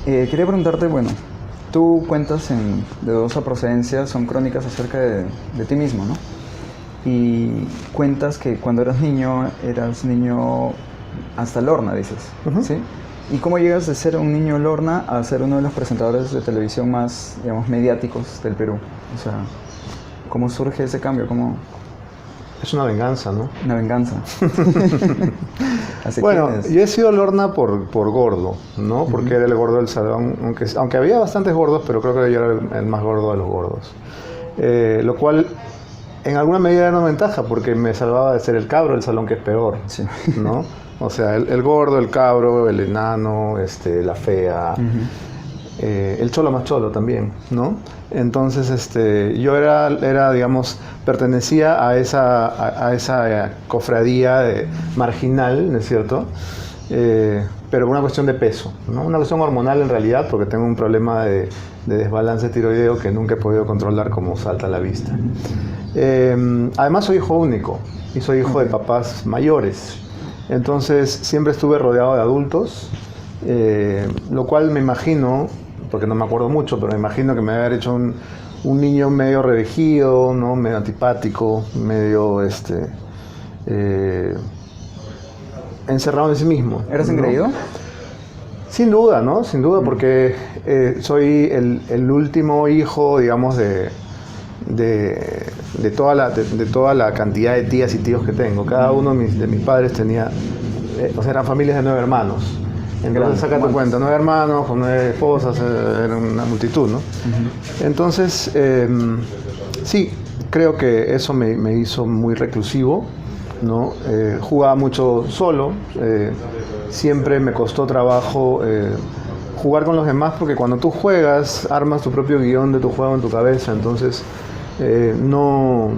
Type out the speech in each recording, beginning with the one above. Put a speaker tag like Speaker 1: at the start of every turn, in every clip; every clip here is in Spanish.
Speaker 1: Quería preguntarte, bueno, tú cuentas de dudosa procedencia, son crónicas acerca de ti mismo, ¿no? Y cuentas que cuando eras niño hasta Lorna, dices, ¿sí? ¿Y cómo llegas de ser un niño Lorna a ser uno de los presentadores de televisión más, digamos, mediáticos del Perú? O sea, ¿cómo surge ese cambio? ¿Cómo?
Speaker 2: Es una venganza, ¿no?
Speaker 1: Una venganza. Así
Speaker 2: bueno,
Speaker 1: que
Speaker 2: yo he sido Lorna por gordo, ¿no? Porque era el gordo del salón, aunque había bastantes gordos, pero creo que yo era el más gordo de los gordos. Lo cual, en alguna medida era una ventaja, porque me salvaba de ser el cabro del salón, que es peor, sí. ¿No? O sea, el gordo, el cabro, el enano, la fea, el cholo más cholo también, ¿no? Entonces, yo era, digamos, pertenecía a esa cofradía marginal, ¿no es cierto? Pero una cuestión de peso, ¿no? Una cuestión hormonal en realidad, porque tengo un problema de desbalance tiroideo que nunca he podido controlar, como salta a la vista. Además soy hijo único y soy hijo de papás mayores. Entonces siempre estuve rodeado de adultos, lo cual me imagino, porque no me acuerdo mucho, pero me imagino que me debe haber hecho un niño medio revejido, ¿no? Medio antipático, medio encerrado en sí mismo.
Speaker 1: ¿Eras engreído?
Speaker 2: Sin duda, ¿no? Sin duda, porque soy el último hijo, digamos, de toda la cantidad de tías y tíos que tengo. Cada uno de mis padres tenía, o sea, eran familias de 9 hermanos. Entonces, saca tu cuenta, 9 hermanos con 9 esposas, era una multitud, ¿no? Entonces, sí, creo que eso me hizo muy reclusivo, ¿no? Jugaba mucho solo, siempre me costó trabajo jugar con los demás, porque cuando tú juegas, armas tu propio guión de tu juego en tu cabeza, entonces no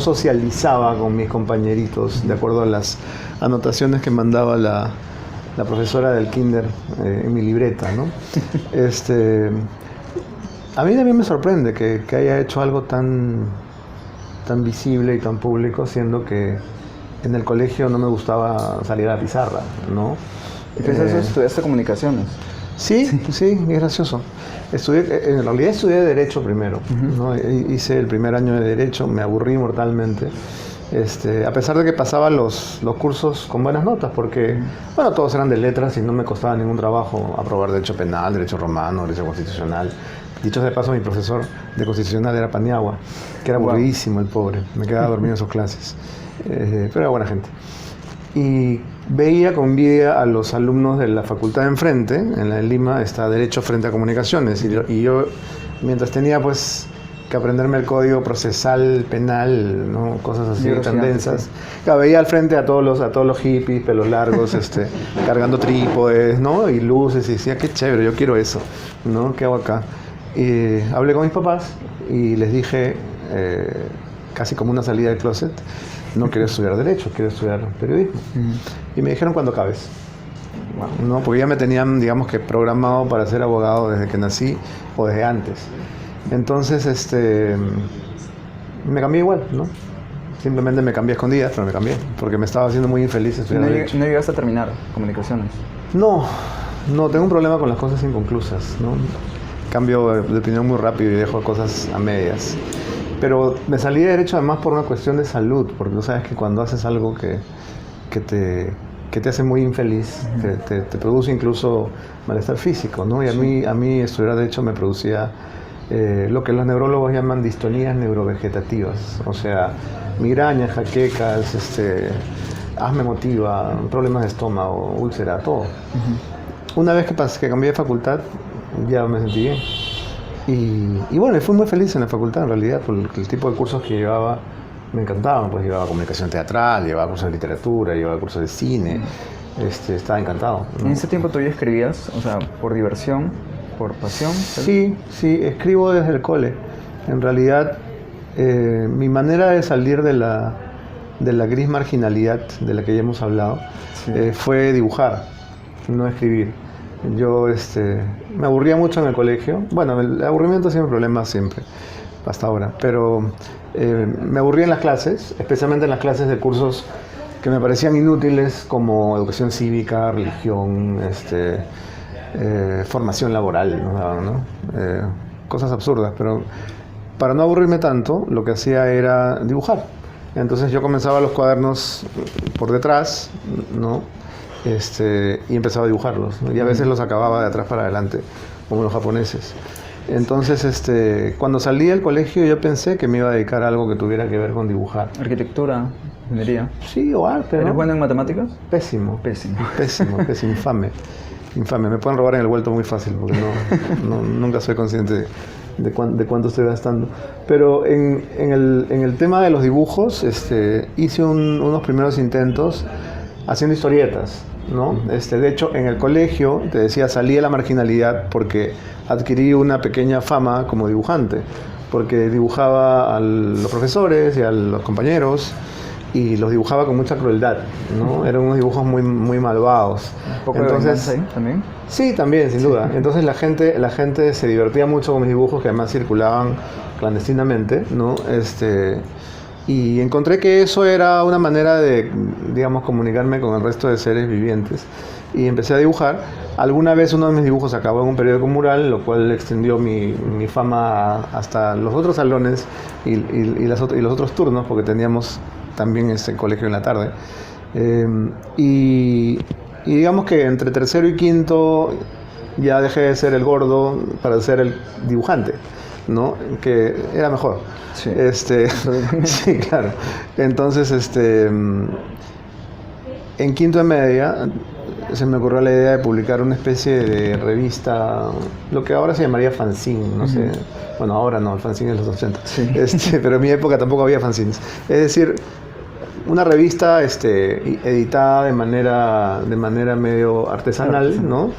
Speaker 2: socializaba con mis compañeritos de acuerdo a las anotaciones que mandaba la profesora del kinder en mi libreta, ¿no? A mí también me sorprende que haya hecho algo tan visible y tan público, siendo que en el colegio no me gustaba salir a la pizarra, ¿no?
Speaker 1: ¿Y qué es eso? ¿Estudiaste comunicaciones?
Speaker 2: Sí, es gracioso. En realidad estudié Derecho primero, ¿no? Hice el primer año de Derecho, me aburrí mortalmente. A pesar de que pasaba los cursos con buenas notas, porque, bueno, todos eran de letras y no me costaba ningún trabajo aprobar Derecho Penal, Derecho Romano, Derecho Constitucional. Dicho de paso, mi profesor de Constitucional era Paniagua, que era aburridísimo el pobre, me quedaba dormido en sus clases, pero era buena gente. Y veía con envidia a los alumnos de la facultad de enfrente, en la de Lima está Derecho frente a Comunicaciones, y yo, mientras tenía pues que aprenderme el código procesal, penal, ¿no? Cosas así tan densas, veía al frente a todos los hippies, pelos largos, cargando trípodes, ¿no? Y luces, y decía, qué chévere, yo quiero eso, ¿no? ¿Qué hago acá? Y hablé con mis papás y les dije, casi como una salida del closet, no quiero estudiar Derecho, quiero estudiar Periodismo. Y me dijeron, cuando acabes. ¿No? Porque ya me tenían, digamos que programado para ser abogado desde que nací o desde antes. Entonces, me cambié igual, ¿no? Simplemente me cambié a escondidas, pero me cambié, porque me estaba haciendo muy infeliz estudiar Derecho.
Speaker 1: ¿No llegaste a terminar Comunicaciones?
Speaker 2: No, tengo un problema con las cosas inconclusas, ¿no? Cambio de opinión muy rápido y dejo cosas a medias. Pero me salí de Derecho además por una cuestión de salud, porque tú sabes que cuando haces algo que te hace muy infeliz, te produce incluso malestar físico, ¿no? Y a mí estudiar Derecho me producía lo que los neurólogos llaman distonías neurovegetativas, o sea, migrañas, jaquecas, asma emotiva, problemas de estómago, úlcera, todo. Una vez que cambié de facultad, ya me sentí bien. Y bueno, fui muy feliz en la facultad en realidad, porque el tipo de cursos que llevaba me encantaban. Pues llevaba comunicación teatral, llevaba cursos de literatura, llevaba cursos de cine, estaba encantado, ¿no?
Speaker 1: ¿En ese tiempo tú ya escribías, o sea, por diversión, por pasión?
Speaker 2: Sí, escribo desde el cole. En realidad, mi manera de salir de la gris marginalidad de la que ya hemos hablado, fue dibujar, no escribir. Yo me aburría mucho en el colegio. Bueno, el aburrimiento ha sido un problema siempre. hasta ahora. Pero me aburría en las clases, especialmente en las clases de cursos que me parecían inútiles, como educación cívica, religión, formación laboral, ¿no? Cosas absurdas, pero para no aburrirme tanto, lo que hacía era dibujar. Entonces yo comenzaba los cuadernos por detrás, ¿no? Y empezaba a dibujarlos, ¿no? Y a veces los acababa de atrás para adelante, como los japoneses. Entonces, cuando salí del colegio yo pensé que me iba a dedicar a algo que tuviera que ver con dibujar.
Speaker 1: Arquitectura, ingeniería.
Speaker 2: Sí, o arte, ¿no?
Speaker 1: ¿Eres bueno en matemáticas?
Speaker 2: Pésimo.
Speaker 1: Pésimo.
Speaker 2: Pésimo, pésimo, infame. Infame, me pueden robar en el vuelto muy fácil porque nunca soy consciente de cuánto estoy gastando. Pero en el tema de los dibujos, hice unos primeros intentos haciendo historietas, ¿no? De hecho, en el colegio, te decía, salí de la marginalidad porque adquirí una pequeña fama como dibujante, porque dibujaba a los profesores y a los compañeros, y los dibujaba con mucha crueldad, ¿no? Eran unos dibujos muy, muy malvados.
Speaker 1: ¿Un poco de venganza ahí también?
Speaker 2: Sí, también, sin duda. Entonces la gente se divertía mucho con mis dibujos, que además circulaban clandestinamente, ¿no? Y encontré que eso era una manera de, digamos, comunicarme con el resto de seres vivientes. Y empecé a dibujar. Alguna vez uno de mis dibujos acabó en un periódico mural, lo cual extendió mi fama hasta los otros salones y los otros turnos, porque teníamos también colegio en la tarde. Y digamos que entre tercero y quinto ya dejé de ser el gordo para ser el dibujante, ¿no? Que era mejor.
Speaker 1: Sí.
Speaker 2: Sí, claro. Entonces, en quinto de media se me ocurrió la idea de publicar una especie de revista, lo que ahora se llamaría fanzine, no sé. Bueno, ahora no, el fanzine es los 80.
Speaker 1: Sí.
Speaker 2: Pero en mi época tampoco había fanzines. Es decir, una revista editada de manera medio artesanal,
Speaker 1: Claro, sí.
Speaker 2: ¿no?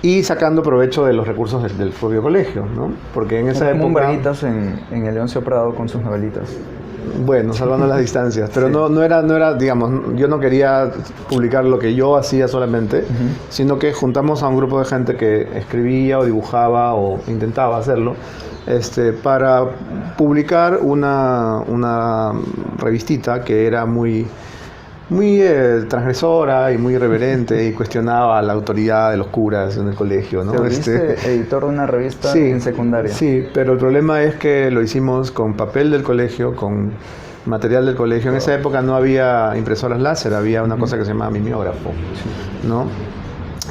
Speaker 2: Y sacando provecho de los recursos del propio colegio, ¿no? Porque en esa
Speaker 1: Como un
Speaker 2: época...
Speaker 1: Varguitas en el Leoncio Prado con sus novelitas.
Speaker 2: Bueno, salvando las distancias, pero
Speaker 1: Sí.
Speaker 2: no era, digamos, yo no quería publicar lo que yo hacía solamente, sino que juntamos a un grupo de gente que escribía o dibujaba o intentaba hacerlo, para publicar una revistita que era muy transgresora y muy irreverente y cuestionaba la autoridad de los curas en el colegio, ¿no?
Speaker 1: ¿Te volviste editor de una revista
Speaker 2: Sí,
Speaker 1: en secundaria?
Speaker 2: sí, pero el problema es que lo hicimos con papel del colegio, con material del colegio. En esa época no había impresoras láser, había una cosa que se llamaba mimeógrafo, ¿no?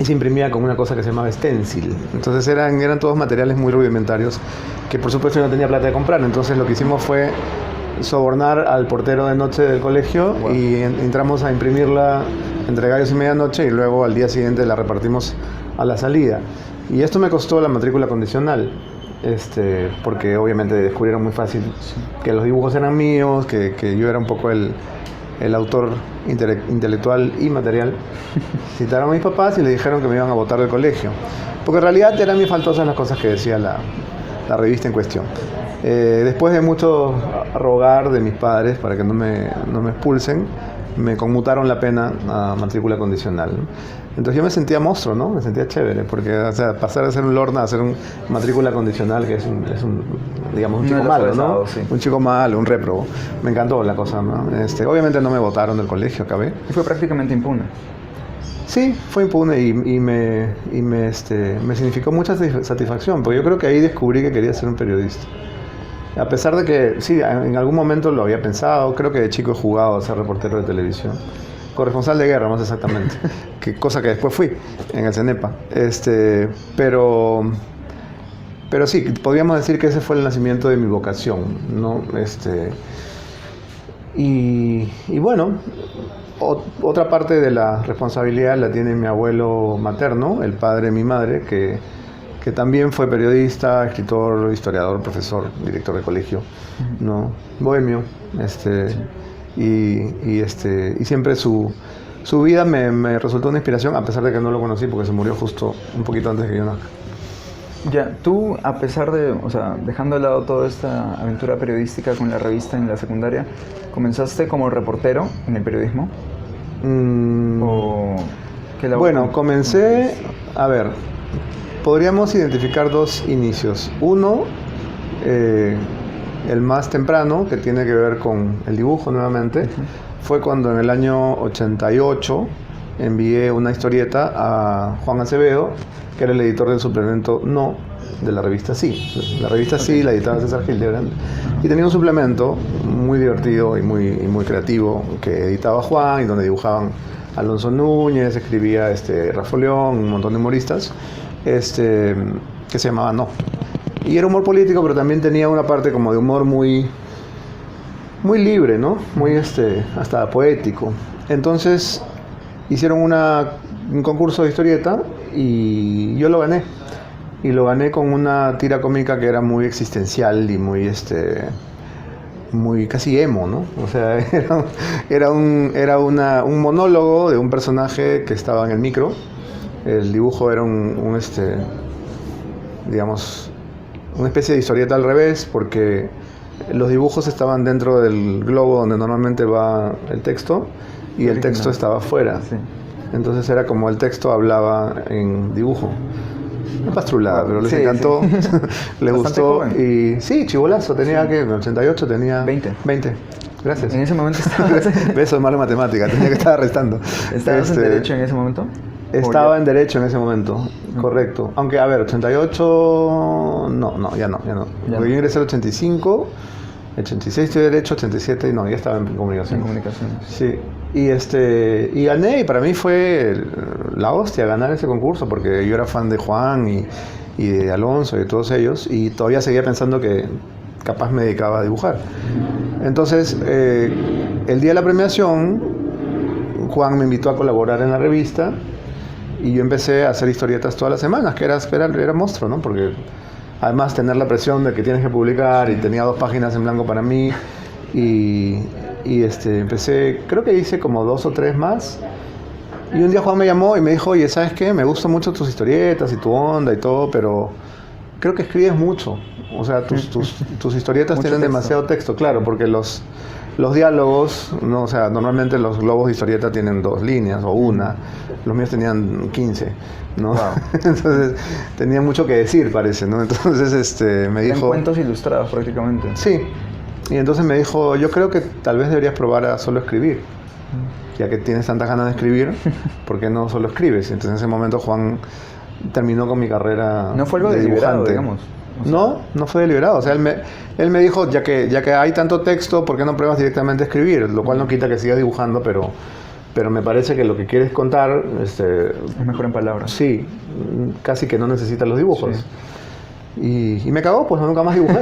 Speaker 2: Y se imprimía con una cosa que se llamaba stencil. Entonces eran todos materiales muy rudimentarios que por supuesto yo no tenía plata de comprar. Entonces lo que hicimos fue sobornar al portero de noche del colegio. Wow. Y entramos a imprimirla entre gallos y medianoche y luego al día siguiente la repartimos a la salida. Y esto me costó la matrícula condicional, porque obviamente descubrieron muy fácil que los dibujos eran míos, que yo era un poco el autor intelectual y material. Citaron a mis papás y le dijeron que me iban a botar del colegio, porque en realidad eran muy faltosas las cosas que decía la revista en cuestión. Después de mucho rogar de mis padres para que no me expulsen, me conmutaron la pena a matrícula condicional, ¿no? Entonces yo me sentía monstruo, ¿no? Me sentía chévere, porque o sea, pasar de ser un lorna a ser un matrícula condicional, que es un digamos, un chico malo, ¿no?
Speaker 1: Sí.
Speaker 2: Un chico malo, un réprobo. Me encantó la cosa, ¿no? Obviamente no me botaron del colegio, acabé.
Speaker 1: Y fue prácticamente impune.
Speaker 2: Sí, fue impune y me significó mucha satisfacción, porque yo creo que ahí descubrí que quería ser un periodista. A pesar de que, sí, en algún momento lo había pensado, creo que de chico he jugado a ser reportero de televisión, corresponsal de guerra más exactamente, cosa que después fui en el CENEPA. Pero sí, podríamos decir que ese fue el nacimiento de mi vocación, ¿no? Y bueno, otra parte de la responsabilidad la tiene mi abuelo materno, el padre de mi madre, que también fue periodista, escritor, historiador, profesor, director de colegio, ¿no? Bohemio, y siempre su vida me resultó una inspiración, a pesar de que no lo conocí porque se murió justo un poquito antes de que yo nazca.
Speaker 1: Ya, tú, a pesar de, o sea, dejando de lado toda esta aventura periodística con la revista en la secundaria, ¿comenzaste como reportero en el periodismo?
Speaker 2: Bueno, comencé, a ver, podríamos identificar dos inicios. Uno, El más temprano, que tiene que ver con el dibujo nuevamente, fue cuando en el año 88 envié una historieta a Juan Acevedo, que era el editor del suplemento No, de la revista Sí. La revista Sí la editaba César Hildebrand. Y tenía un suplemento muy divertido y muy creativo que editaba Juan y donde dibujaban Alonso Núñez, escribía Rafa León, un montón de humoristas, que se llamaba No. Y era humor político, pero también tenía una parte como de humor muy libre, ¿no? Muy hasta poético. Entonces hicieron un concurso de historieta y yo lo gané. Y lo gané con una tira cómica que era muy existencial y muy casi emo, ¿no? O sea, era un monólogo de un personaje que estaba en el micro. El dibujo era digamos, una especie de historieta al revés, porque los dibujos estaban dentro del globo donde normalmente va el texto y el texto estaba afuera. Sí. Entonces era como el texto hablaba en dibujo. Una pastrulada, pero les encantó, sí. Les gustó. Joven. Y sí, chibolazo, tenía que en el 88 tenía 20. Gracias.
Speaker 1: En ese momento estabas...
Speaker 2: Beso de mala matemática, tenía que estar restando.
Speaker 1: ¿Estabas en derecho en ese momento?
Speaker 2: Estaba en derecho en ese momento, correcto. Aunque, a ver, 88... No, ya no. Porque yo ingresé al 85, 86 estoy derecho, 87 no, ya estaba en comunicación. Sí. Y gané, y para mí fue la hostia ganar ese concurso, porque yo era fan de Juan y de Alonso y de todos ellos, y todavía seguía pensando que capaz me dedicaba a dibujar. Entonces, el día de la premiación, Juan me invitó a colaborar en la revista, y yo empecé a hacer historietas todas las semanas, que era monstruo, ¿no? Porque además tener la presión de que tienes que publicar, y tenía 2 páginas en blanco para mí, y empecé, creo que hice como 2 o 3 más, y un día Juan me llamó y me dijo, oye, ¿sabes qué? Me gustan mucho tus historietas y tu onda y todo, pero creo que escribes mucho, o sea, tus historietas tienen demasiado texto, claro, porque los diálogos, ¿no? O sea, normalmente los globos de historieta tienen 2 líneas o una, los míos tenían 15, ¿no? Wow. Entonces tenía mucho que decir, parece, ¿no? Entonces me dijo...
Speaker 1: cuentos ilustrados prácticamente.
Speaker 2: Sí, y entonces me dijo, yo creo que tal vez deberías probar a solo escribir, ya que tienes tantas ganas de escribir, ¿por qué no solo escribes? Entonces en ese momento Juan terminó con mi carrera.
Speaker 1: No fue algo
Speaker 2: de
Speaker 1: deliberado, digamos.
Speaker 2: No fue deliberado. O sea, él me dijo, ya que hay tanto texto, ¿por qué no pruebas directamente a escribir? Lo cual no quita que sigas dibujando, pero me parece que lo que quieres contar...
Speaker 1: es mejor en palabras.
Speaker 2: Sí, casi que no necesitas los dibujos. Sí. Y me cagó, pues nunca más dibujé.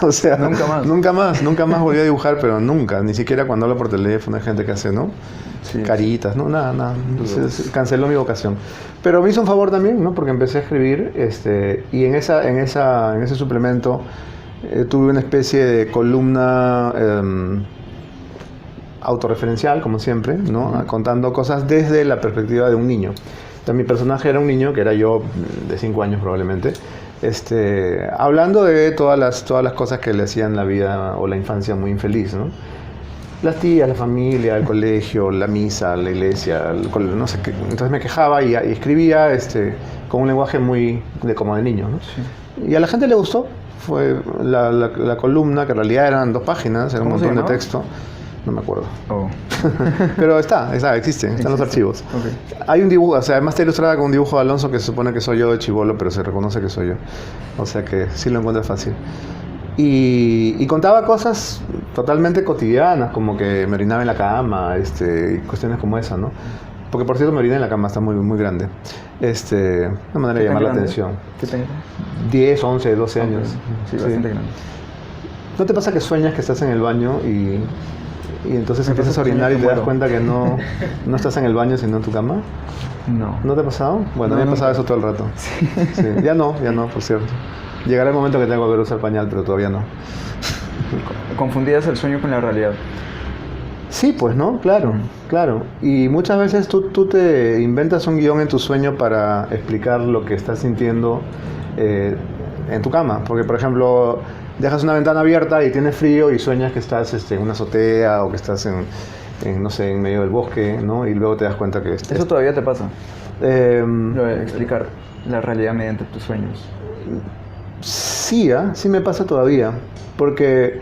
Speaker 2: O sea, nunca más volví a dibujar, pero nunca, ni siquiera cuando hablo por teléfono hay gente que hace, ¿no? Sí. Caritas, no, nada. Entonces canceló mi vocación. Pero me hizo un favor también, ¿no? Porque empecé a escribir, y en ese suplemento tuve una especie de columna autorreferencial, como siempre, ¿no? Contando cosas desde la perspectiva de un niño. Entonces, mi personaje era un niño, que era yo, de 5 años probablemente, hablando de todas las cosas que le hacían la vida o la infancia muy infeliz, ¿no? Las tías, la familia, el colegio, la misa, la iglesia, no sé qué. Entonces me quejaba y escribía con un lenguaje muy como de niño, ¿no? Sí. Y a la gente le gustó. Fue la columna, que en realidad eran 2 páginas, era un montón de texto. No me acuerdo. Oh. Pero existe, están los archivos. Okay. Hay un dibujo, o sea, además está ilustrada con un dibujo de Alonso que se supone que soy yo de chibolo, pero se reconoce que soy yo. O sea que sí lo encuentro fácil. Y contaba cosas totalmente cotidianas, como que me orinaba en la cama, y cuestiones como esa, ¿no? Porque por cierto me oriné en la cama, está muy, muy grande. Una manera de llamar la atención.
Speaker 1: ¿Qué tengo?
Speaker 2: 10, 11, 12 años.
Speaker 1: Sí, bastante grande.
Speaker 2: ¿No te pasa que sueñas que estás en el baño y entonces empiezas a orinar y te das cuenta que no estás en el baño sino en tu cama?
Speaker 1: No.
Speaker 2: ¿No te ha pasado? Bueno, a mí me pasaba eso todo el rato. Sí. Ya no, por cierto. Llegará el momento que tengo que volver a usar pañal, pero todavía no.
Speaker 1: ¿Confundías el sueño con la realidad?
Speaker 2: Sí, pues, ¿no? Claro. Y muchas veces tú te inventas un guión en tu sueño para explicar lo que estás sintiendo en tu cama. Porque, por ejemplo, dejas una ventana abierta y tienes frío y sueñas que estás en una azotea o que estás no sé, en medio del bosque, ¿no? Y luego te das cuenta que...
Speaker 1: ¿Eso todavía te pasa? Lo de explicar la realidad mediante tus sueños.
Speaker 2: Sí me pasa todavía, porque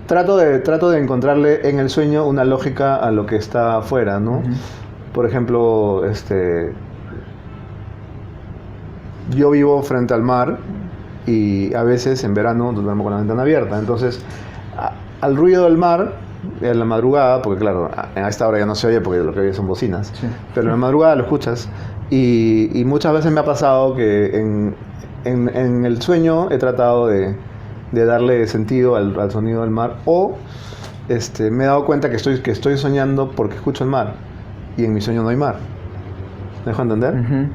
Speaker 2: trato de encontrarle en el sueño una lógica a lo que está afuera, ¿no?
Speaker 1: Ujú.
Speaker 2: Por ejemplo, yo vivo frente al mar y a veces en verano duermo con la ventana abierta, entonces al ruido del mar en la madrugada, porque claro, a esta hora ya no se oye porque lo que oye son bocinas,
Speaker 1: Sí.
Speaker 2: pero en la madrugada lo escuchas y muchas veces me ha pasado que en el sueño he tratado de darle sentido al sonido del mar o me he dado cuenta que estoy soñando porque escucho el mar y en mi sueño no hay mar. ¿Me dejo entender?
Speaker 1: Ujú.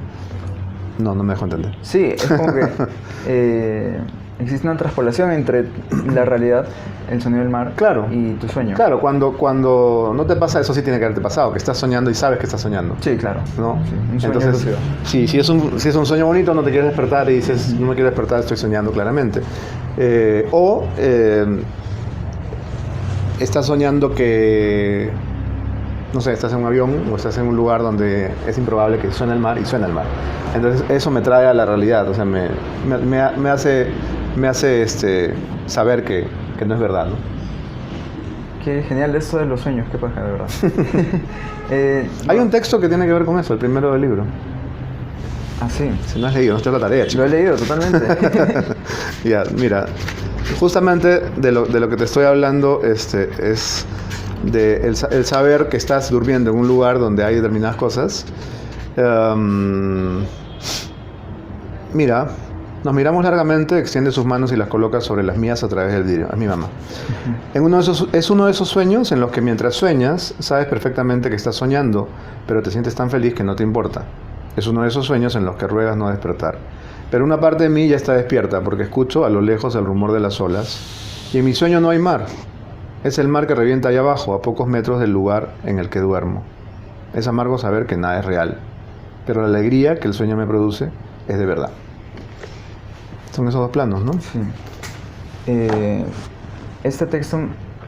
Speaker 2: No me dejo entender.
Speaker 1: Sí, es como que existe una traspolación entre la realidad, el sonido del mar,
Speaker 2: Claro.
Speaker 1: y tu sueño.
Speaker 2: Claro, cuando no te pasa eso sí tiene que haberte pasado, que estás soñando y sabes que estás soñando.
Speaker 1: Sí, claro.
Speaker 2: ¿No?
Speaker 1: Sí, un sueño
Speaker 2: Entonces,
Speaker 1: lúcido.
Speaker 2: sí, si es un sueño bonito, no te quieres despertar y dices, no me quiero despertar, estoy soñando claramente. Estás soñando que, no sé, estás en un avión o estás en un lugar donde es improbable que suene el mar y suena el mar. Entonces eso me trae a la realidad, o sea, me hace saber que no es verdad, ¿no?
Speaker 1: Qué genial esto de los sueños, qué paja, de verdad.
Speaker 2: Hay un texto que tiene que ver con eso, el primero del libro.
Speaker 1: Ah, sí.
Speaker 2: Si no has leído, no está la tarea, chico.
Speaker 1: Lo he leído totalmente.
Speaker 2: Ya, mira, justamente de lo que te estoy hablando es de el saber que estás durmiendo en un lugar donde hay determinadas cosas. Mira, nos miramos largamente, extiende sus manos y las coloca sobre las mías a través del vidrio. Es mi mamá. Es uno de esos sueños en los que mientras sueñas, sabes perfectamente que estás soñando, pero te sientes tan feliz que no te importa. Es uno de esos sueños en los que ruegas no despertar. Pero una parte de mí ya está despierta porque escucho a lo lejos el rumor de las olas. Y en mi sueño no hay mar. Es el mar que revienta allá abajo, a pocos metros del lugar en el que duermo. Es amargo saber que nada es real. Pero la alegría que el sueño me produce es de verdad. Son esos dos planos, ¿no?
Speaker 1: Sí. Este texto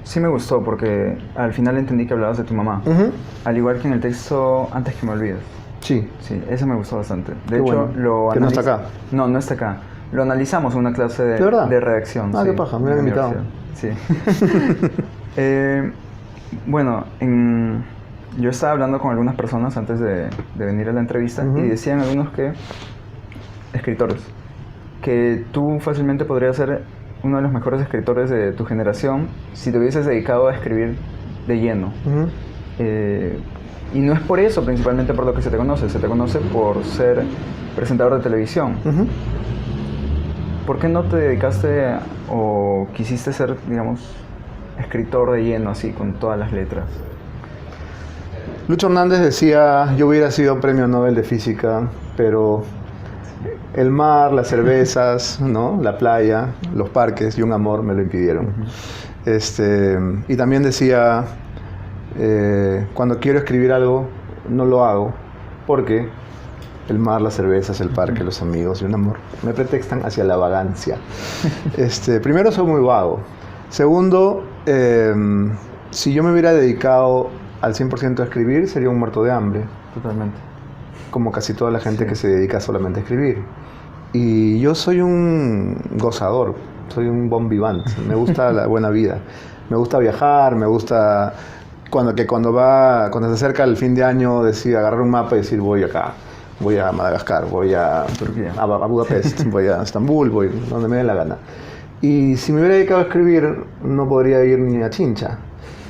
Speaker 1: sí me gustó porque al final entendí que hablabas de tu mamá.
Speaker 2: Uh-huh.
Speaker 1: Al igual que en el texto Antes que me olvides.
Speaker 2: Sí.
Speaker 1: Sí, ese me gustó bastante. De
Speaker 2: Qué
Speaker 1: hecho,
Speaker 2: bueno.
Speaker 1: lo
Speaker 2: Que no está acá.
Speaker 1: No, no está acá. Lo analizamos en una clase
Speaker 2: ¿De verdad?
Speaker 1: de redacción.
Speaker 2: Ah,
Speaker 1: sí,
Speaker 2: qué paja, me
Speaker 1: en la
Speaker 2: hubieran invitado.
Speaker 1: universidad. Sí. Bueno, yo estaba hablando con algunas personas antes de venir a la entrevista.
Speaker 2: Uh-huh.
Speaker 1: Y decían algunos escritores, que tú fácilmente podrías ser uno de los mejores escritores de tu generación si te hubieses dedicado a escribir de lleno.
Speaker 2: Uh-huh.
Speaker 1: Y no es por eso principalmente por lo que se te conoce por ser presentador de televisión.
Speaker 2: Uh-huh.
Speaker 1: ¿Por qué no te dedicaste o quisiste ser, digamos, escritor de lleno, así, con todas las letras?
Speaker 2: Lucho Hernández decía, yo hubiera sido premio Nobel de Física, pero el mar, las cervezas, ¿no? La playa, los parques y un amor me lo impidieron. Uh-huh. Y también decía, cuando quiero escribir algo, no lo hago, porque el mar, las cervezas, el parque, los amigos y un amor me pretextan hacia la vagancia. Primero, soy muy vago. Segundo, si yo me hubiera dedicado al 100% a escribir, sería un muerto de hambre.
Speaker 1: Totalmente.
Speaker 2: Como casi toda la gente
Speaker 1: Sí.
Speaker 2: que se dedica solamente a escribir. Y yo soy un gozador, soy un bon vivant. Me gusta la buena vida. Me gusta viajar, me gusta cuando se acerca el fin de año, decir, agarrar un mapa y decir, voy acá, voy a Madagascar, voy a Budapest, voy a Estambul, voy donde me dé la gana. Y si me hubiera dedicado a escribir, no podría ir ni a Chincha,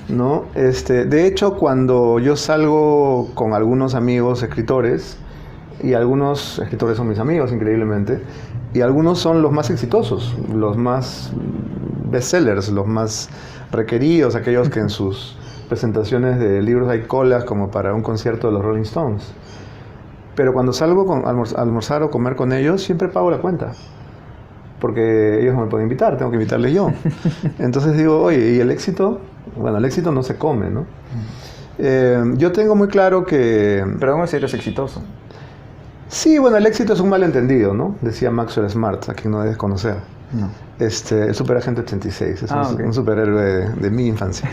Speaker 2: ¿no? De hecho, cuando yo salgo con algunos amigos escritores, y algunos escritores son mis amigos, increíblemente, y algunos son los más exitosos, los más bestsellers, los más requeridos, aquellos que en sus presentaciones de libros hay colas como para un concierto de los Rolling Stones. Pero cuando salgo a almorzar o comer con ellos, siempre pago la cuenta. Porque ellos no me pueden invitar, tengo que invitarles yo. Entonces digo, oye, ¿y el éxito? Bueno, el éxito no se come, ¿no? Yo tengo muy claro que...
Speaker 1: Pero aún así eres exitoso.
Speaker 2: Sí, bueno, el éxito es un malentendido, ¿no? Decía Maxwell Smart, a quien no debes conocer.
Speaker 1: No.
Speaker 2: El Superagente 86, es
Speaker 1: okay.
Speaker 2: un superhéroe de mi infancia.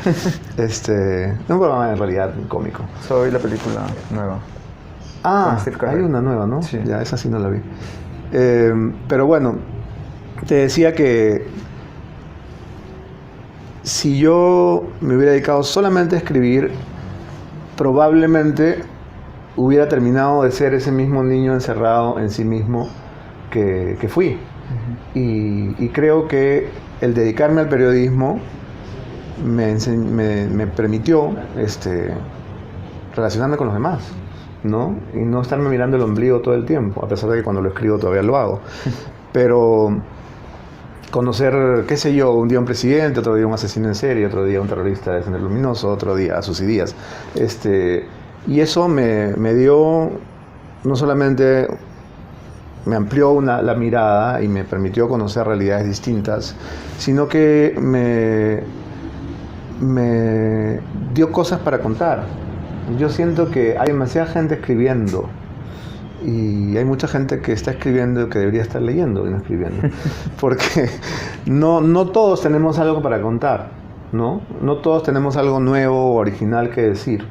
Speaker 2: Un programa en realidad cómico.
Speaker 1: Soy la película nueva.
Speaker 2: Ah, hay una nueva, ¿no?
Speaker 1: Sí.
Speaker 2: Ya, esa sí no la vi. Pero bueno, te decía que si yo me hubiera dedicado solamente a escribir, probablemente hubiera terminado de ser ese mismo niño encerrado en sí mismo que fui. Y creo que el dedicarme al periodismo me permitió relacionarme con los demás, ¿no? Y no estarme mirando el ombligo todo el tiempo, a pesar de que cuando lo escribo todavía lo hago. Pero conocer, qué sé yo, un día un presidente, otro día un asesino en serie, otro día un terrorista de Sendero Luminoso, otro día a Susy Díaz. Y eso me dio, no solamente me amplió la mirada y me permitió conocer realidades distintas, sino que me dio cosas para contar. Yo siento que hay demasiada gente escribiendo y hay mucha gente que está escribiendo que debería estar leyendo y no escribiendo, porque no todos tenemos algo para contar, ¿no? No todos tenemos algo nuevo o original que decir.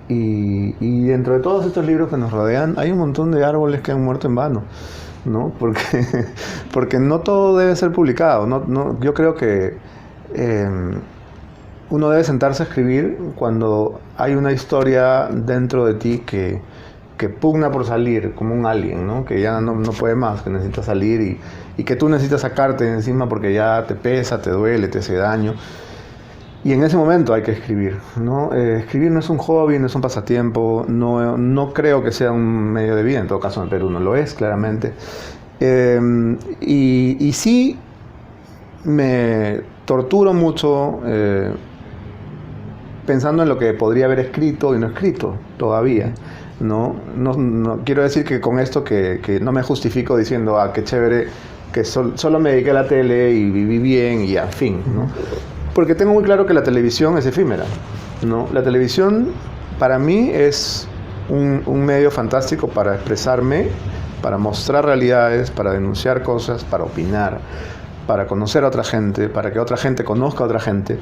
Speaker 2: Y dentro de todos estos libros que nos rodean hay un montón de árboles que han muerto en vano, ¿no? Porque no todo debe ser publicado. Yo creo que uno debe sentarse a escribir cuando hay una historia dentro de ti que pugna por salir, como un alien, ¿no? Que ya no puede más, que necesita salir y que tú necesitas sacarte de encima porque ya te pesa, te duele, te hace daño. Y en ese momento hay que escribir, ¿no? Escribir no es un hobby, no es un pasatiempo, no creo que sea un medio de vida, en todo caso en Perú no lo es, claramente. Y sí me torturo mucho pensando en lo que podría haber escrito y no escrito todavía, ¿no? No quiero decir que con esto que no me justifico diciendo, qué chévere, que solo me dediqué a la tele y viví bien y a fin, ¿no? Porque tengo muy claro que la televisión es efímera, ¿no? La televisión para mí es un medio fantástico para expresarme, para mostrar realidades, para denunciar cosas, para opinar, para conocer a otra gente, para que otra gente conozca a otra gente.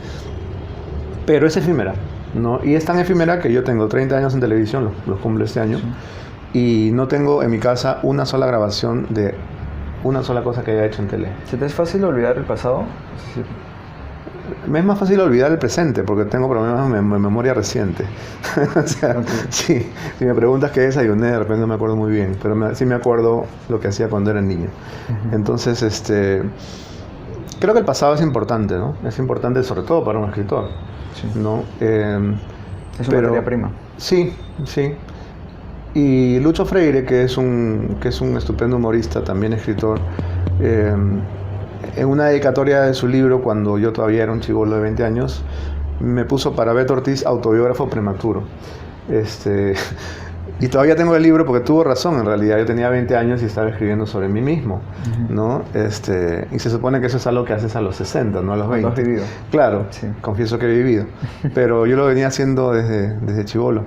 Speaker 2: Pero es efímera, ¿no? Y es tan efímera que yo tengo 30 años en televisión, los cumplo este año, sí. Y no tengo en mi casa una sola grabación de una sola cosa que haya hecho en tele.
Speaker 1: ¿Se te es fácil olvidar el pasado? Sí.
Speaker 2: Me es más fácil olvidar el presente porque tengo problemas de memoria reciente. O sea, okay. Sí, si me preguntas qué desayuné, de repente no me acuerdo muy bien, pero sí me acuerdo lo que hacía cuando era niño. Entonces, creo que el pasado es importante, ¿no? Es importante sobre todo para un escritor, sí. ¿No?
Speaker 1: Es una materia prima.
Speaker 2: Sí, sí. Y Lucho Freire, que es un estupendo humorista, también escritor, en una dedicatoria de su libro, cuando yo todavía era un chibolo de 20 años, me puso para Beto Ortiz autobiógrafo prematuro. Y todavía tengo el libro porque tuvo razón, en realidad. Yo tenía 20 años y estaba escribiendo sobre mí mismo, ¿no? Y se supone que eso es algo que haces a los 60, no a los 20.
Speaker 1: ¿Lo has vivido?
Speaker 2: Claro,
Speaker 1: sí.
Speaker 2: Confieso que he vivido. Pero yo lo venía haciendo desde chibolo.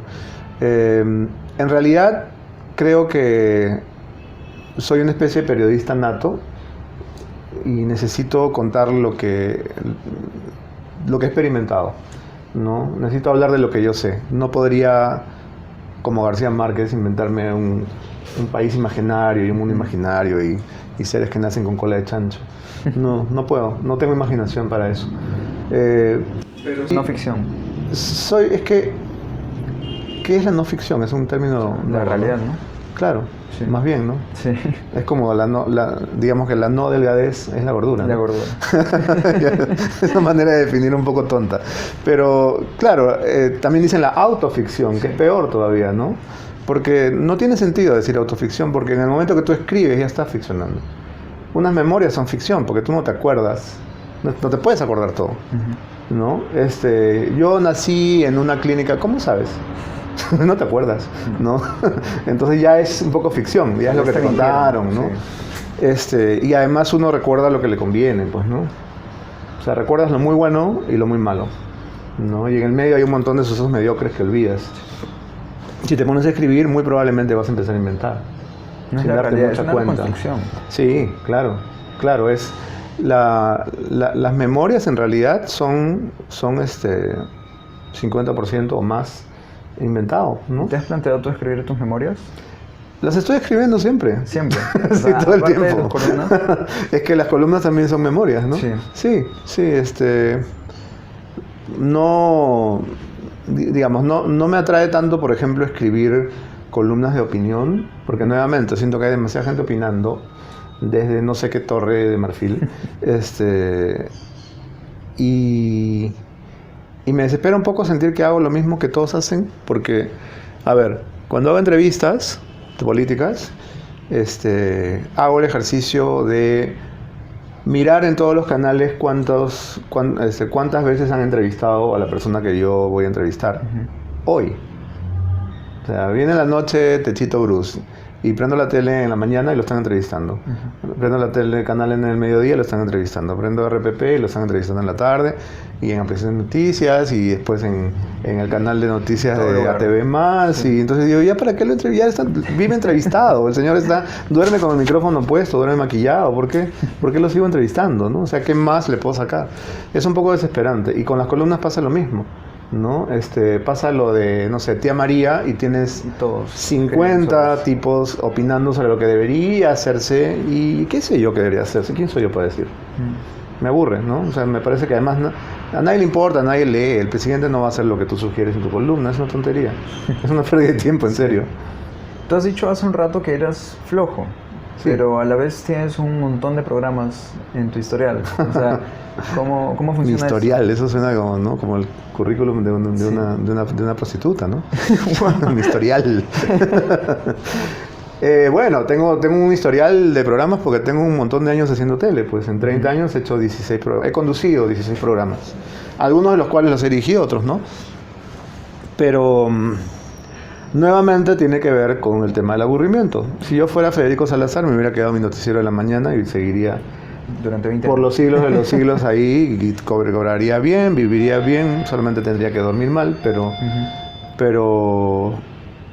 Speaker 2: En realidad, creo que soy una especie de periodista nato y necesito contar lo que he experimentado, ¿no? Necesito hablar de lo que yo sé. No podría, como García Márquez, inventarme un país imaginario y un mundo imaginario y seres que nacen con cola de chancho. No puedo, no tengo imaginación para eso.
Speaker 1: Pero es no ficción.
Speaker 2: ¿Qué es la no ficción? Es un término...
Speaker 1: La realidad, ¿no?
Speaker 2: Claro, sí. Más bien, ¿no?
Speaker 1: Sí.
Speaker 2: Es como digamos que la no delgadez es la gordura, ¿no?
Speaker 1: La gordura.
Speaker 2: Es una manera de definir un poco tonta. Pero, claro, también dicen la autoficción, que es peor todavía, ¿no? Porque no tiene sentido decir autoficción, porque en el momento que tú escribes ya estás ficcionando. Unas memorias son ficción, porque tú no te acuerdas, no te puedes acordar todo, ¿no? Yo nací en una clínica, ¿cómo sabes? No te acuerdas, ¿no? Entonces ya es un poco ficción, ya es lo que te contaron, ¿no? Sí. Y además uno recuerda lo que le conviene, pues, ¿no? O sea, recuerdas lo muy bueno y lo muy malo, ¿no? Y en el medio hay un montón de sucesos mediocres que olvidas. Si te pones a escribir, muy probablemente vas a empezar a inventar.
Speaker 1: No es la realidad, es una construcción.
Speaker 2: Sí, claro, es... las memorias en realidad son 50% o más inventado, ¿no?
Speaker 1: ¿Te has planteado tú escribir tus memorias?
Speaker 2: Las estoy escribiendo siempre.
Speaker 1: Siempre.
Speaker 2: Sí, todo el
Speaker 1: aparte de
Speaker 2: tiempo.
Speaker 1: las columnas.
Speaker 2: Es que las columnas también son memorias, ¿no?
Speaker 1: Sí.
Speaker 2: Sí, no, digamos, no me atrae tanto, por ejemplo, escribir columnas de opinión, porque nuevamente siento que hay demasiada gente opinando desde no sé qué torre de marfil, y me desespera un poco sentir que hago lo mismo que todos hacen, porque, a ver, cuando hago entrevistas políticas, hago el ejercicio de mirar en todos los canales cuántas veces han entrevistado a la persona que yo voy a entrevistar. Hoy. O sea, viene la noche Techito Bruce y prendo la tele en la mañana y lo están entrevistando. Prendo la tele, el canal en el mediodía y lo están entrevistando. Prendo RPP y lo están entrevistando en la tarde y en Ampliación de Noticias y después en el canal de noticias de ATV+. Sí. Y entonces digo, ¿ya para qué lo entrevistan? Vive entrevistado. El señor duerme con el micrófono puesto, duerme maquillado. ¿Por qué lo sigo entrevistando? ¿No? O sea, ¿qué más le puedo sacar? Es un poco desesperante. Y con las columnas pasa lo mismo, ¿no? Pasa lo de, no sé, Tía María y tienes
Speaker 1: todos
Speaker 2: 50 tipos opinando sobre lo que debería hacerse y qué sé yo que debería hacerse. ¿Quién soy yo para decir? Me aburre, ¿no? O sea, me parece que además a nadie le importa, a nadie lee. El presidente no va a hacer lo que tú sugieres en tu columna. Es una tontería. Es una pérdida de tiempo, en serio.
Speaker 1: Tú has dicho hace un rato que eras flojo.
Speaker 2: Sí.
Speaker 1: Pero a la vez tienes un montón de programas en tu historial. O sea, ¿cómo funciona
Speaker 2: Mi historial,
Speaker 1: eso?
Speaker 2: eso suena como, ¿no? Como el currículum de una prostituta, ¿no? Mi historial. Bueno, tengo un historial de programas porque tengo un montón de años haciendo tele. Pues en 30 años he hecho 16 programas. He conducido 16 programas. Algunos de los cuales los he dirigido, otros no. Pero nuevamente tiene que ver con el tema del aburrimiento. Si yo fuera Federico Salazar, me hubiera quedado mi noticiero de la mañana y seguiría
Speaker 1: durante 20
Speaker 2: por
Speaker 1: años.
Speaker 2: los siglos de los siglos ahí y cobraría bien, viviría bien, solamente tendría que dormir mal, pero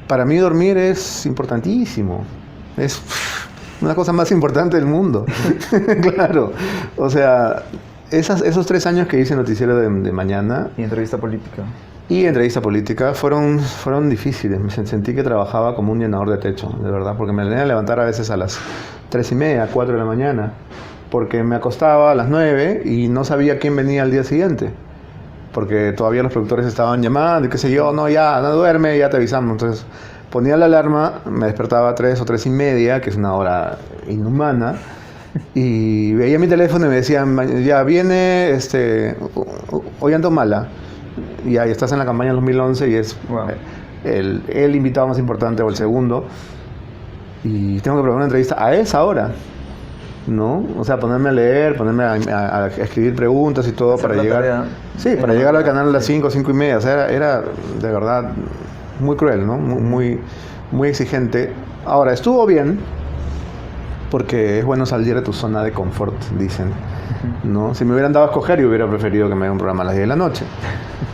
Speaker 2: para mí dormir es importantísimo. Es una cosa más importante del mundo. Claro. O sea, esos 3 años que hice noticiero de mañana
Speaker 1: y entrevista política
Speaker 2: fueron difíciles. Me sentí que trabajaba como un llenador de techo, de verdad, porque me tenía que levantar a veces a las 3:30, 4 de la mañana, porque me acostaba a las 9 y no sabía quién venía al día siguiente, porque todavía los productores estaban llamando y qué sé yo, no duerme, ya te avisamos. Entonces ponía la alarma, me despertaba a 3 o 3:30, que es una hora inhumana, y veía mi teléfono y me decían, ya viene Ollantumala. Y ahí estás en la campaña 2011 y es
Speaker 1: wow.
Speaker 2: el invitado más importante o el segundo. Y tengo que preparar una entrevista a esa hora, ¿no? O sea, ponerme a leer, ponerme a escribir preguntas y todo para llegar. Sí, para llegar al canal a las 5, 5:30. O sea, era de verdad muy cruel, ¿no? Muy exigente. Ahora, estuvo bien, porque es bueno salir de tu zona de confort, dicen, ¿no? Si me hubieran dado a escoger, yo hubiera preferido que me dieran un programa a las 10 de la noche,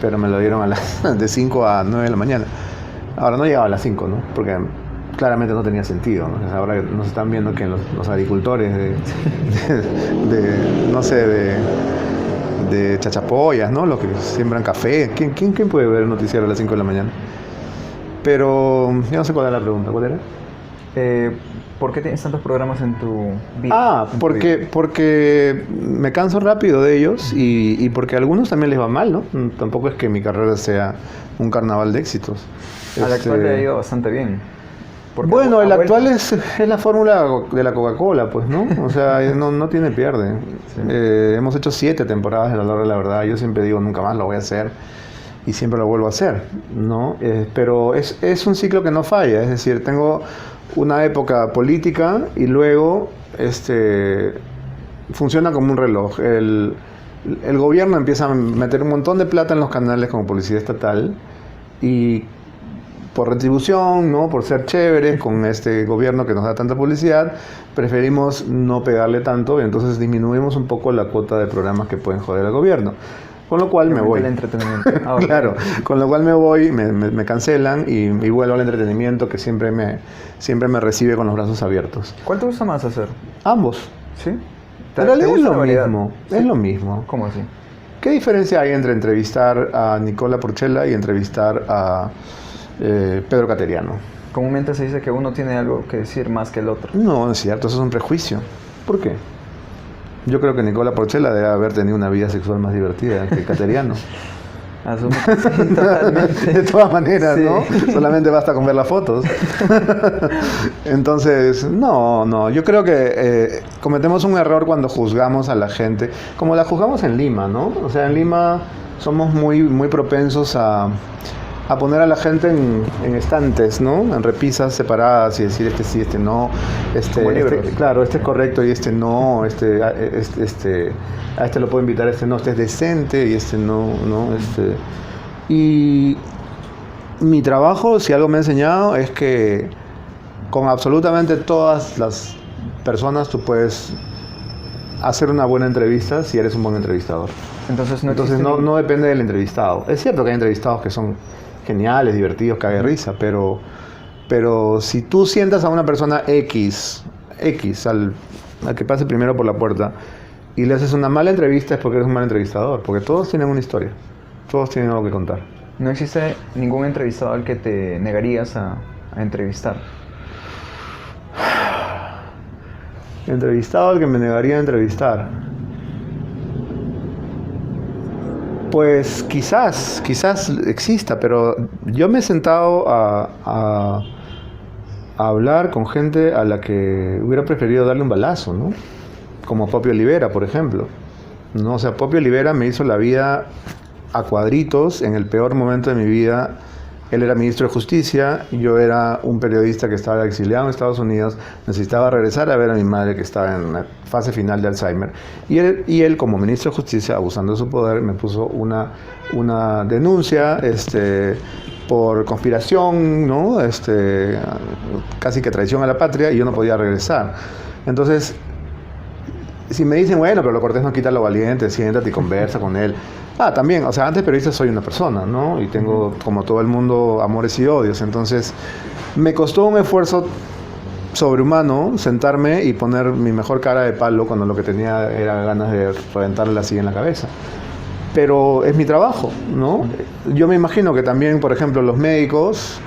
Speaker 2: pero me lo dieron de 5 a 9 de la mañana. Ahora no llegaba a las 5, ¿no? Porque claramente no tenía sentido, ¿no? Ahora nos están viendo que los agricultores de chachapoyas, ¿no? Los que siembran café. ¿Quién puede ver el noticiero a las 5 de la mañana? Pero ya no sé cuál era la pregunta. ¿Cuál era?
Speaker 1: ¿Por qué tienes tantos programas en tu vida?
Speaker 2: Porque me canso rápido de ellos y porque a algunos también les va mal, ¿no? Tampoco es que mi carrera sea un carnaval de éxitos.
Speaker 1: Al actual le ha ido bastante bien.
Speaker 2: Bueno, el actual es la fórmula de la Coca-Cola, pues, ¿no? O sea, no tiene pierde. Sí. Hemos hecho 7 temporadas de La Hora de la Verdad. Yo siempre digo, nunca más lo voy a hacer. Y siempre lo vuelvo a hacer, ¿no? Pero es un ciclo que no falla. Es decir, tengo una época política y luego funciona como un reloj. El gobierno empieza a meter un montón de plata en los canales como publicidad estatal y por retribución, ¿no? Por ser chéveres con este gobierno que nos da tanta publicidad, preferimos no pegarle tanto y entonces disminuimos un poco la cuota de programas que pueden joder al gobierno. Con lo cual me voy.
Speaker 1: El entretenimiento. Okay.
Speaker 2: Claro, con lo cual me voy, me cancelan y vuelvo al entretenimiento que siempre me recibe con los brazos abiertos.
Speaker 1: ¿Cuál te gusta más hacer?
Speaker 2: Ambos.
Speaker 1: ¿Sí?
Speaker 2: En realidad es lo mismo. ¿Sí? Es lo mismo.
Speaker 1: ¿Cómo así?
Speaker 2: ¿Qué diferencia hay entre entrevistar a Nicola Porchela y entrevistar a Pedro Cateriano?
Speaker 1: Comúnmente se dice que uno tiene algo que decir más que el otro.
Speaker 2: No, es cierto, eso es un prejuicio. ¿Por qué? Yo creo que Nicola Porchela debe haber tenido una vida sexual más divertida que Cateriano.
Speaker 1: Asumo que sí, totalmente.
Speaker 2: De todas maneras,
Speaker 1: Sí.
Speaker 2: ¿no? Solamente basta con ver las fotos. Entonces, no, yo creo que cometemos un error cuando juzgamos a la gente, como la juzgamos en Lima, ¿no? O sea, en Lima somos muy propensos a poner a la gente en estantes, ¿no? En repisas separadas y decir este sí, este no,
Speaker 1: Como libros.
Speaker 2: claro, este es correcto y este no, a este lo puedo invitar, este no, este es decente y este no, y mi trabajo, si algo me ha enseñado, es que con absolutamente todas las personas tú puedes hacer una buena entrevista si eres un buen entrevistador.
Speaker 1: Entonces
Speaker 2: Entonces no depende del entrevistado. Es cierto que hay entrevistados que son geniales, divertidos, cague de risa, pero si tú sientas a una persona X al que pase primero por la puerta y le haces una mala entrevista es porque eres un mal entrevistador, porque todos tienen una historia, todos tienen algo que contar.
Speaker 1: no existe ningún entrevistado al que te negarías a entrevistar.
Speaker 2: Entrevistado al que me negaría a entrevistar. Pues quizás exista, pero yo me he sentado a hablar con gente a la que hubiera preferido darle un balazo, ¿no? Como Popio Olivera, por ejemplo. ¿No? O sea, Popio Olivera me hizo la vida a cuadritos en el peor momento de mi vida. Él era ministro de Justicia, yo era un periodista que estaba exiliado en Estados Unidos, necesitaba regresar a ver a mi madre que estaba en la fase final de Alzheimer. Y él como ministro de Justicia, abusando de su poder, me puso una denuncia por conspiración, ¿no? Casi que traición a la patria, y yo no podía regresar. Entonces, si me dicen, bueno, pero lo cortés no quita lo valiente, siéntate y conversa con él. También, o sea, antes periodista soy una persona, ¿no? Y tengo, como todo el mundo, amores y odios. Entonces, me costó un esfuerzo sobrehumano sentarme y poner mi mejor cara de palo cuando lo que tenía era ganas de reventarle la silla en la cabeza. Pero es mi trabajo, ¿no? Yo me imagino que también, por ejemplo, los médicos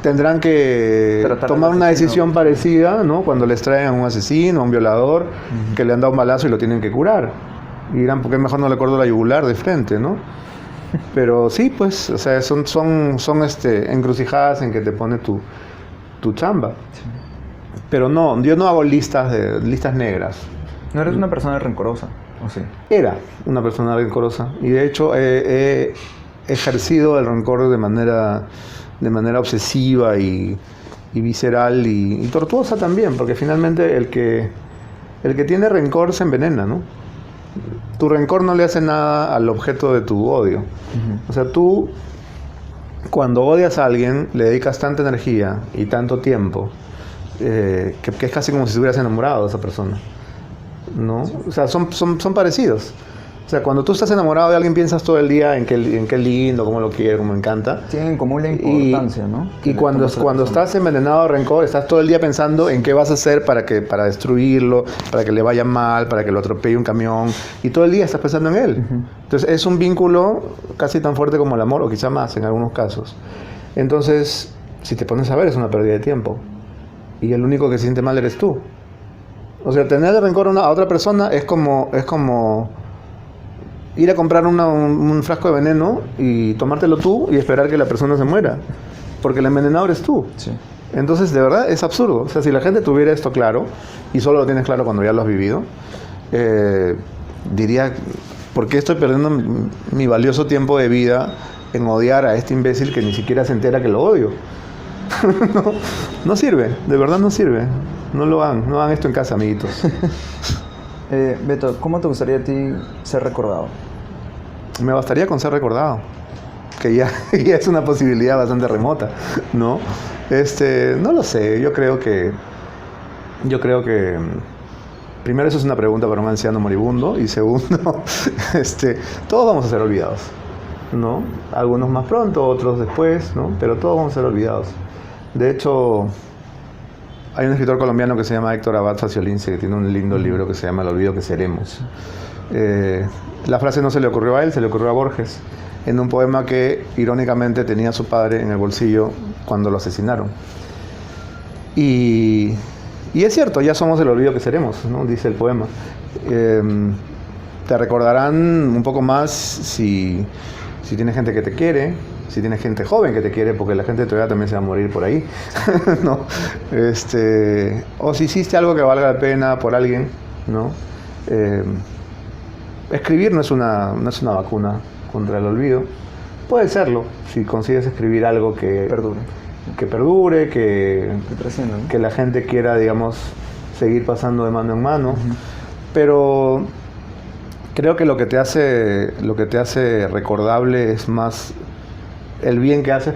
Speaker 2: tendrán que tomar una decisión parecida, ¿no? Cuando les traen a un asesino, a un violador, que le han dado un balazo y lo tienen que curar. Y dirán, ¿por qué mejor no le corto la yugular de frente, no? Pero sí, pues, o sea, son encrucijadas en que te pone tu chamba.
Speaker 1: Sí.
Speaker 2: Pero no, yo no hago listas negras.
Speaker 1: ¿No eres una persona rencorosa? ¿O sí?
Speaker 2: Era una persona rencorosa. Y de hecho he ejercido el rencor de manera obsesiva y visceral y tortuosa también, porque finalmente el que tiene rencor se envenena, ¿no? Tu rencor no le hace nada al objeto de tu odio. O sea, tú cuando odias a alguien le dedicas tanta energía y tanto tiempo que es casi como si estuvieras enamorado de esa persona, ¿no? O sea, son parecidos. O sea, cuando tú estás enamorado de alguien piensas todo el día en qué lindo, cómo lo quiero, cómo me encanta.
Speaker 1: Tienen como la importancia, ¿no?
Speaker 2: Y cuando estás envenenado de rencor, estás todo el día pensando en qué vas a hacer para destruirlo, para que le vaya mal, para que lo atropelle un camión. Y todo el día estás pensando en él. Entonces es un vínculo casi tan fuerte como el amor, o quizá más en algunos casos. Entonces, si te pones a ver, es una pérdida de tiempo. Y el único que se siente mal eres tú. O sea, tener rencor a otra persona es como ir a comprar un frasco de veneno y tomártelo tú y esperar que la persona se muera. Porque el envenenado eres tú.
Speaker 1: Sí.
Speaker 2: Entonces, de verdad, es absurdo. O sea, si la gente tuviera esto claro, y solo lo tienes claro cuando ya lo has vivido, diría, ¿por qué estoy perdiendo mi valioso tiempo de vida en odiar a este imbécil que ni siquiera se entera que lo odio? No sirve, de verdad no sirve. No hagan esto en casa, amiguitos.
Speaker 1: Beto, ¿cómo te gustaría a ti ser recordado?
Speaker 2: Me bastaría con ser recordado, que ya es una posibilidad bastante remota, ¿no? No lo sé, yo creo que primero eso es una pregunta para un anciano moribundo, y segundo, todos vamos a ser olvidados, ¿no? Algunos más pronto, otros después, ¿no? Pero todos vamos a ser olvidados. De hecho, hay un escritor colombiano que se llama Héctor Abad Faciolince, que tiene un lindo libro que se llama El olvido que seremos. La frase no se le ocurrió a él, se le ocurrió a Borges. en un poema que irónicamente tenía a su padre en el bolsillo cuando lo asesinaron. Y es cierto, ya somos el olvido que seremos, ¿no? Dice el poema. Te recordarán un poco más si tienes gente que te quiere, si tienes gente joven que te quiere, porque la gente todavía también se va a morir por ahí, ¿no? O si hiciste algo que valga la pena por alguien, ¿no? Escribir no es una vacuna contra el olvido. Puede serlo, si consigues escribir algo que perdure, que
Speaker 1: trascienda, ¿no?
Speaker 2: que la gente quiera, digamos, seguir pasando de mano en mano. Pero creo que lo que te hace recordable es más el bien que haces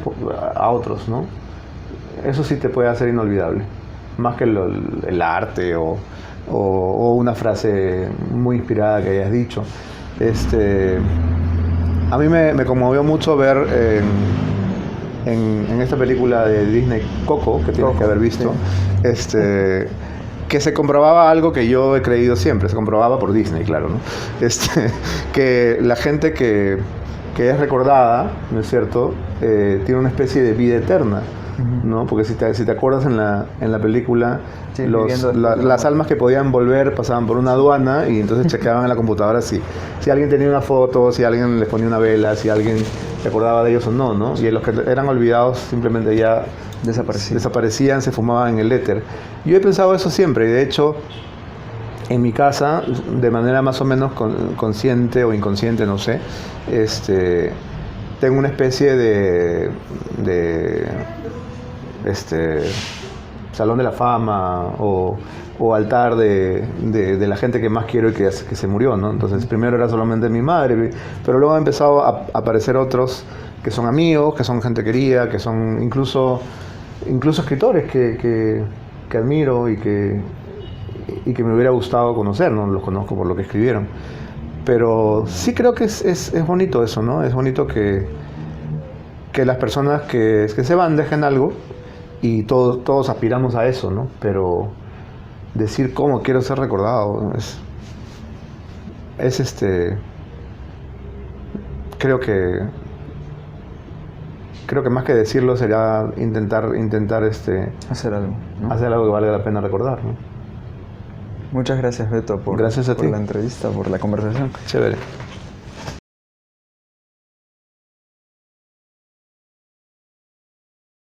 Speaker 2: a otros, ¿no? Eso sí te puede hacer inolvidable, más que el arte o una frase muy inspirada que hayas dicho. A mí me conmovió mucho ver en esta película de Disney, Coco, que tienes que haber visto, sí. Que se comprobaba algo que yo he creído siempre, se comprobaba por Disney, claro, ¿no? Que la gente que es recordada, ¿no es cierto?, tiene una especie de vida eterna, ¿no? Porque si te acuerdas en la película,
Speaker 1: sí,
Speaker 2: las almas que podían volver pasaban por una aduana y entonces chequeaban en la computadora si alguien tenía una foto, si alguien les ponía una vela, si alguien se acordaba de ellos o no, ¿no? Y los que eran olvidados simplemente ya desaparecían, se fumaban en el éter. Yo he pensado eso siempre y de hecho en mi casa, de manera más o menos consciente o inconsciente, no sé, tengo una especie de Salón de la Fama o altar de la gente que más quiero y que se murió, ¿no? Entonces primero era solamente mi madre, pero luego han empezado a aparecer otros que son amigos, que son gente querida, que son incluso escritores que admiro y que me hubiera gustado conocer, no los conozco por lo que escribieron. Pero sí creo que es bonito eso, ¿no? Es bonito que las personas que se van dejen algo y todos aspiramos a eso, ¿no? Pero decir cómo quiero ser recordado creo que más que decirlo sería intentar
Speaker 1: hacer algo, ¿no?
Speaker 2: Hacer algo que valga la pena recordar, ¿no?
Speaker 1: Muchas gracias, Beto,
Speaker 2: Gracias a ti.
Speaker 1: por la entrevista, por la conversación.
Speaker 2: Chévere.